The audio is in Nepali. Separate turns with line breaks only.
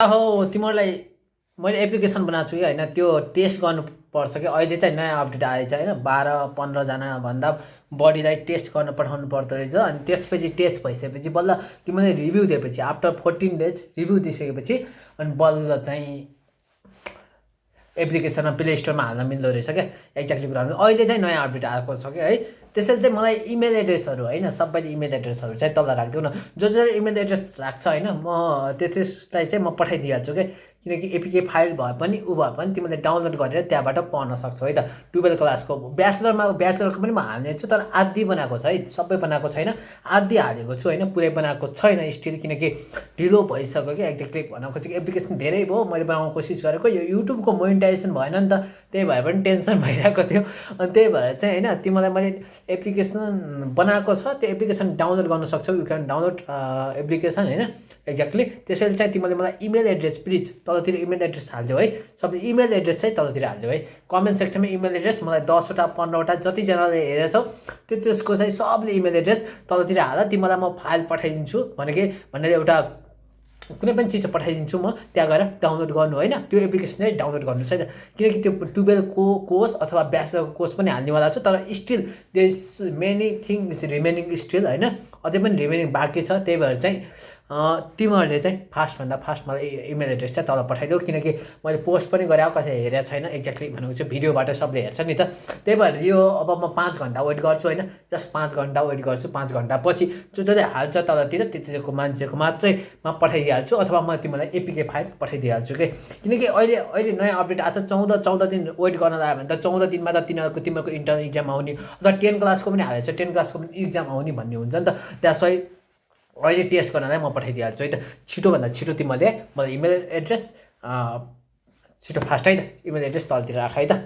हो तिमीहरूलाई मैले एप्लिकेसन बनाएको छु कि होइन त्यो टेस्ट गर्नुपर्छ कि अहिले चाहिँ नयाँ अपडेट आएछ होइन 12-15जनाभन्दा बढीलाई टेस्ट गर्न पठाउनु पर्दो रहेछ अनि त्यसपछि टेस्ट भइसकेपछि बल्ल तिमीले रिभ्यू दिएपछि आफ्टर 14 डेज रिभ्यू दिइसकेपछि अनि बल्ल चाहिँ एप्लिकेसनमा प्ले स्टोरमा हाल्न मिल्दो रहेछ क्या एक्ज्याक्टली कुरा अहिले चाहिँ नयाँ अपडेट आएको छ कि है त्यसैले चाहिँ मलाई इमेल एड्रेसहरू होइन सबैले इमेल एड्रेसहरू चाहिँ तल राखिदिउँ न जसले इमेल एड्रेस राख्छ होइन म त्यसलाई चाहिँ म पठाइदिइहाल्छु क्या किनकि एपिके फाइल भए पनि ऊ भए पनि तिमीले डाउनलोड गरेर त्यहाँबाट पढ्न सक्छौ है त 12 क्लासको ब्याचलरको पनि म हाल्ने छु तर आधी बनाएको छ है सबै बनाएको छैन आधी हालेको छु होइन पुरै बनाएको छैन स्टिल किनकि ढिलो भइसक्यो कि एक्ज्याक्टली भन्न खोजेको एप्लिकेसन धेरै भयो मैले बनाउन कोसिस गरेको यो युट्युबको मोनिटाइजेसन भएन नि त त्यही भएर पनि टेन्सन भइरहेको थियो अनि त्यही भएर चाहिँ होइन तिमीलाई मैले एप्लिकेसन बनाएको छ त्यो एप्लिकेसन डाउनलोड गर्न सक्छौ यु क्यान डाउनलोड एप्लिकेसन होइन एक्ज्याक्टली त्यसैले चाहिँ तिमीले मलाई इमेल एड्रेस प्लिज तलतिर इमेल एड्रेस हालिदियो है सबै इमेल एड्रेस चाहिँ तलतिर हालिदियो है कमेन्ट सेक्सनमा इमेल एड्रेस मलाई 10वटा 15वटा जतिजनाले हेरेछौ त्यसको चाहिँ सबले इमेल एड्रेस तलतिर हाल तिमीलाई म फाइल पठाइदिन्छु भनेर एउटा कुनै पनि चिज पठाइदिन्छु म त्यहाँ गएर डाउनलोड गर्नु होइन त्यो एप्लिकेसन चाहिँ डाउनलोड गर्नुहोस् है त किनकि त्यो 12को कोर्स अथवा ब्याचलरको कोर्स पनि हाल्नेवाला छु तर still there is many things remaining still होइन अझै पनि रिमेनिङ बाँकी छ त्यही भएर चाहिँ तिमीहरूले चाहिँ फास्टभन्दा फास्ट मलाई इमेल एड्रेस चाहिँ तल पठाइदेऊ किनकि मैले पोस्ट पनि गरेँ कसै हेरेको छैन एक्ज्याक्टली भनेको चाहिँ भिडियोबाट सबले हेर्छ नि त त्यही भएर यो अब म 5 घन्टा वेट गर्छु होइन जस्ट 5 घन्टा वेट गर्छु 5 घन्टापछि जो जसले हाल्छ तलतिर त्यतिको मान्छेको मात्रै म पठाइदिइहाल्छु अथवा म तिमीलाई एपिके फाइल पठाइदिइहाल्छु कि किनकि अहिले नयाँ अपडेट आएको छ 14 दिन वेट गर्न लाग्यो भने त 14 दिनमा त तिमीहरूको इन्टर्नल इक्जाम आउने अथवा 10 क्लासको पनि हालेको छ 10 क्लासको पनि इक्जाम आउने भन्ने हुन्छ नि त द्याट्स वाइ अहिले टेस्ट गर्नलाई म पठाइदिइहाल्छु है त छिटोभन्दा छिटो तिमीले मलाई इमेल एड्रेस छिटो फास्ट है त इमेल एड्रेस तलतिर राख है त